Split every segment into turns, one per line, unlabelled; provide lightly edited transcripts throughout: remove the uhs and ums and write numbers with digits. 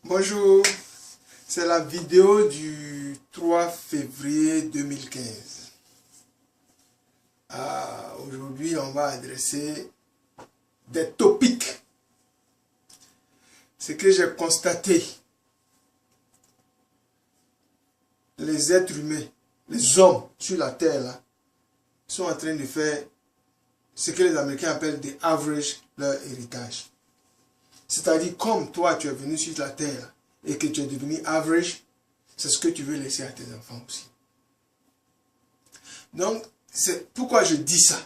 Bonjour, c'est la vidéo du 3 février 2015. Aujourd'hui, on va adresser des topics. Ce que j'ai constaté, les êtres humains, les hommes sur la terre, là, sont en train de faire ce que les Américains appellent des average leur héritage. C'est-à-dire, comme toi, tu es venu sur la terre et que tu es devenu average, c'est ce que tu veux laisser à tes enfants aussi. Donc, c'est pourquoi je dis ça.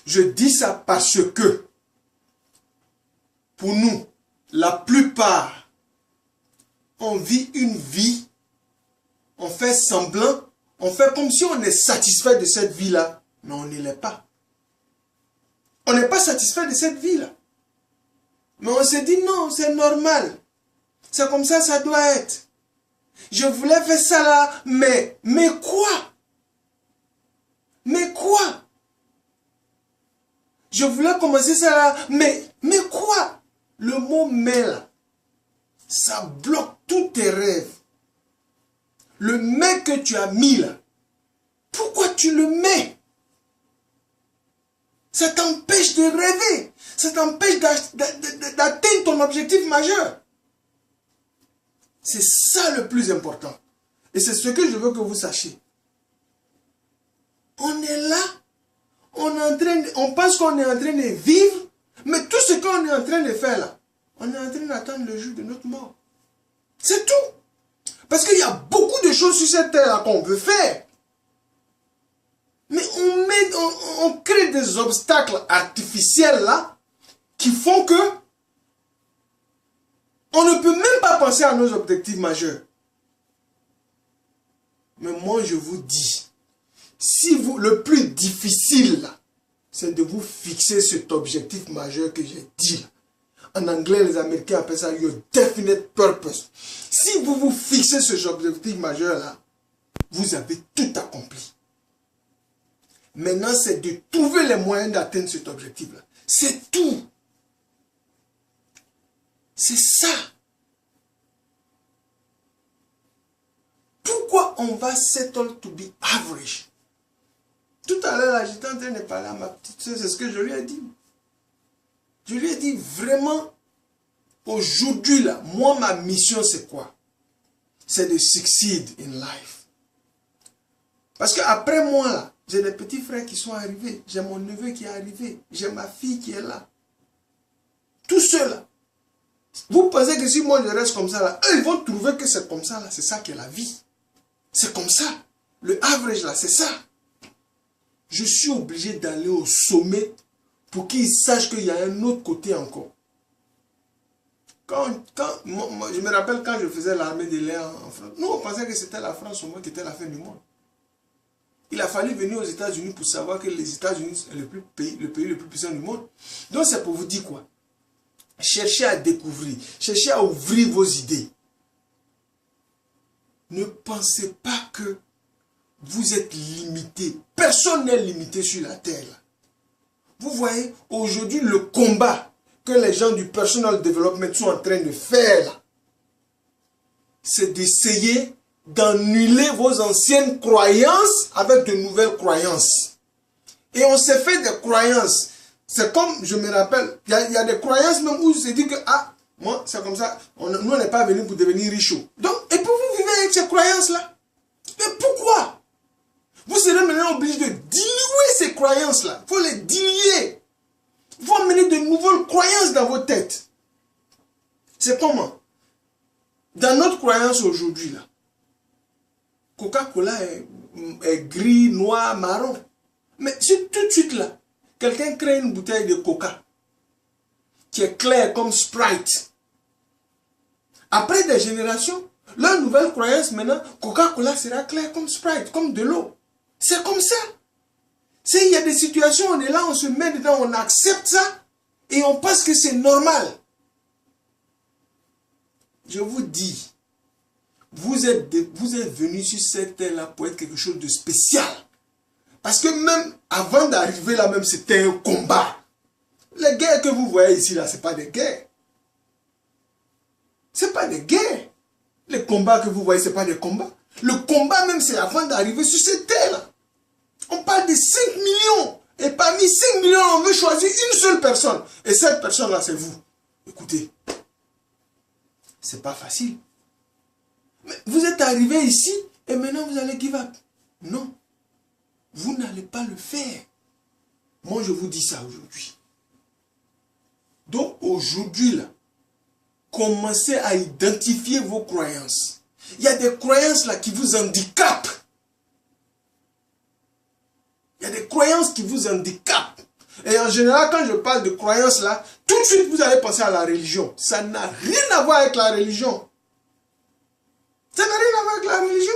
Je dis ça parce que, pour nous, la plupart, on vit une vie, on fait semblant, on fait comme si on est satisfait de cette vie-là, mais on ne l'est pas. On n'est pas satisfait de cette vie-là. Mais on se dit non, c'est normal. C'est comme ça doit être. Je voulais faire ça là, mais quoi? Mais quoi? Je voulais commencer ça là, mais quoi? Le mot mais là, ça bloque tous tes rêves. Le mais que tu as mis là, pourquoi tu le mets? Ça t'empêche de rêver. Ça t'empêche d'atteindre ton objectif majeur. C'est ça le plus important. Et c'est ce que je veux que vous sachiez. On est là, on pense qu'on est en train de vivre, mais tout ce qu'on est en train de faire là, on est en train d'attendre le jour de notre mort. C'est tout. Parce qu'il y a beaucoup de choses sur cette terre là qu'on veut faire. Mais on crée des obstacles artificiels là, qui font que on ne peut même pas penser à nos objectifs majeurs. Mais moi je vous dis, si vous, le plus difficile là, c'est de vous fixer cet objectif majeur que j'ai dit là. En anglais, les Américains appellent ça your definite purpose. Si vous vous fixez ce objectif majeur là, vous avez tout accompli. Maintenant, c'est de trouver les moyens d'atteindre cet objectif là. C'est tout. C'est ça. Pourquoi on va settle to be average? Tout à l'heure, j'étais en train de parler à ma petite soeur, c'est ce que je lui ai dit. Je lui ai dit vraiment, aujourd'hui là, moi ma mission c'est quoi? C'est de succeed in life. Parce qu'après moi là, j'ai des petits frères qui sont arrivés, j'ai mon neveu qui est arrivé, j'ai ma fille qui est là. Tout ceux là. Vous pensez que si moi je reste comme ça là, eux ils vont trouver que c'est comme ça là, c'est ça qui est la vie. C'est comme ça. Le average là, c'est ça. Je suis obligé d'aller au sommet pour qu'ils sachent qu'il y a un autre côté encore. Moi, je me rappelle quand je faisais l'armée de l'air en France, nous on pensait que c'était la France au moins qui était la fin du monde. Il a fallu venir aux États-Unis pour savoir que les États-Unis sont le pays le plus puissant du monde. Donc c'est pour vous dire quoi? Cherchez à découvrir, cherchez à ouvrir vos idées. Ne pensez pas que vous êtes limité. Personne n'est limité sur la terre. Là. Vous voyez, aujourd'hui, le combat que les gens du personal development sont en train de faire, c'est d'essayer d'annuler vos anciennes croyances avec de nouvelles croyances. Et on s'est fait des croyances. C'est comme, je me rappelle, il y a des croyances même où je se dit que, ah, moi, c'est comme ça, nous on n'est pas venus pour devenir riches. Donc, et pour vous vivre avec ces croyances-là. Mais pourquoi? Vous serez maintenant obligé de diluer ces croyances-là. Il faut les diluer. Il faut amener de nouvelles croyances dans vos têtes. C'est comment? Dans notre croyance aujourd'hui, là, Coca-Cola est gris, noir, marron. Mais si tout de suite là, quelqu'un crée une bouteille de Coca qui est claire comme Sprite, après des générations, leur nouvelle croyance maintenant, Coca-Cola sera clair comme Sprite, comme de l'eau. C'est comme ça. Il y a des situations, on est là, on se met dedans, on accepte ça et on pense que c'est normal. Je vous dis, vous êtes venus sur cette terre-là pour être quelque chose de spécial. Parce que même avant d'arriver là, même c'était un combat. Les guerres que vous voyez ici, là, ce n'est pas des guerres. Ce n'est pas des guerres. Les combats que vous voyez, ce n'est pas des combats. Le combat même, c'est avant d'arriver sur cette terre-là. On parle de 5 millions. Et parmi 5 millions, on veut choisir une seule personne. Et cette personne-là, c'est vous. Écoutez, c'est pas facile. Mais vous êtes arrivé ici et maintenant vous allez give up. Non. Vous n'allez pas le faire. Moi, je vous dis ça aujourd'hui. Donc, aujourd'hui, là, commencez à identifier vos croyances. Il y a des croyances là qui vous handicapent. Il y a des croyances qui vous handicapent. Et en général, quand je parle de croyances là, tout de suite, vous allez penser à la religion. Ça n'a rien à voir avec la religion. Ça n'a rien à voir avec la religion.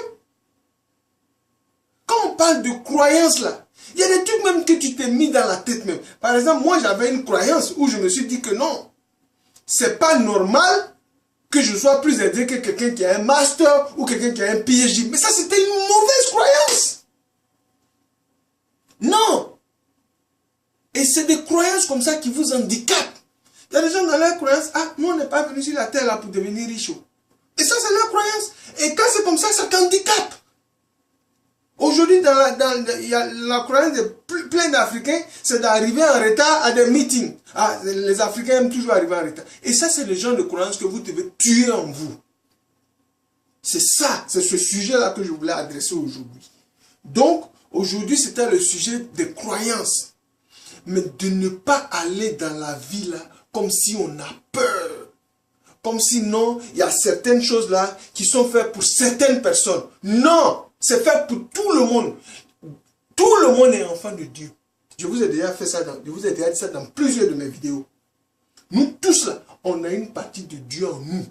Quand on parle de croyances là, il y a des trucs même que tu t'es mis dans la tête même. Par exemple, moi j'avais une croyance où je me suis dit que non, c'est pas normal que je sois plus aidé que quelqu'un qui a un master ou quelqu'un qui a un PhD. Mais ça, c'était une mauvaise croyance. Non. Et c'est des croyances comme ça qui vous handicapent. Il y a des gens dans leur croyance, ah, nous on n'est pas venus sur la terre là pour devenir riches. Et ça, c'est leur croyance. Et quand c'est comme ça t'handicape. Aujourd'hui, il y a la croyance de plein d'Africains, c'est d'arriver en retard à des meetings. Ah, les Africains aiment toujours arriver en retard. Et ça, c'est le genre de croyance que vous devez tuer en vous. C'est ça, c'est ce sujet-là que je voulais adresser aujourd'hui. Donc, aujourd'hui, c'était le sujet des croyances. Mais de ne pas aller dans la vie là comme si on a peur. Comme si non, il y a certaines choses là qui sont faites pour certaines personnes. Non! C'est fait pour tout le monde. Tout le monde est enfant de Dieu. Je vous ai déjà fait ça, je vous ai déjà dit ça dans plusieurs de mes vidéos. Nous tous là, on a une partie de Dieu en nous.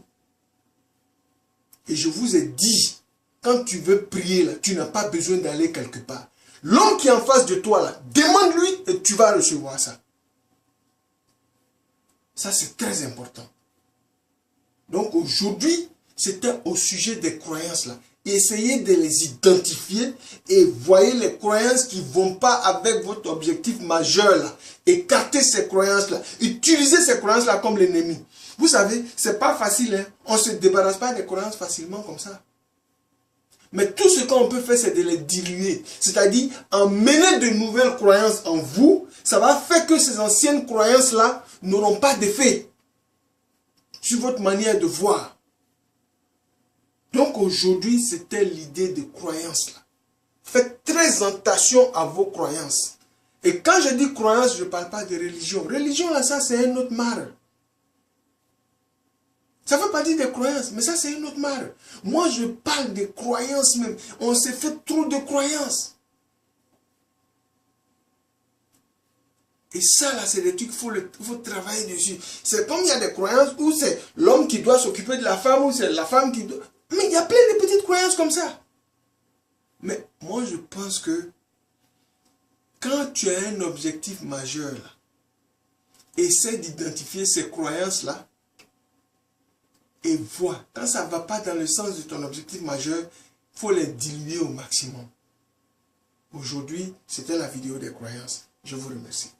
Et je vous ai dit, quand tu veux prier là, tu n'as pas besoin d'aller quelque part. L'homme qui est en face de toi là, demande-lui et tu vas recevoir ça. Ça c'est très important. Donc aujourd'hui, c'était au sujet des croyances là. Essayez de les identifier et voyez les croyances qui ne vont pas avec votre objectif majeur là. Écartez ces croyances là. Utilisez ces croyances là comme l'ennemi. Vous savez, c'est pas facile. Hein? On ne se débarrasse pas des croyances facilement comme ça. Mais tout ce qu'on peut faire, c'est de les diluer. C'est-à-dire, emmener de nouvelles croyances en vous, ça va faire que ces anciennes croyances là n'auront pas d'effet sur votre manière de voir. Donc aujourd'hui, c'était l'idée de croyance là. Faites très attention à vos croyances. Et quand je dis croyance, je ne parle pas de religion. Religion là, ça c'est un autre marre. Ça fait partie des croyances, mais ça c'est une autre marre. Moi je parle de croyances même. On s'est fait trop de croyances. Et ça là, c'est des trucs qu'il faut travailler dessus. C'est comme il y a des croyances où c'est l'homme qui doit s'occuper de la femme, ou c'est la femme qui doit... Mais il y a plein de petites croyances comme ça. Mais moi, je pense que quand tu as un objectif majeur, là, essaie d'identifier ces croyances-là et vois. Quand ça ne va pas dans le sens de ton objectif majeur, il faut les diluer au maximum. Aujourd'hui, c'était la vidéo des croyances. Je vous remercie.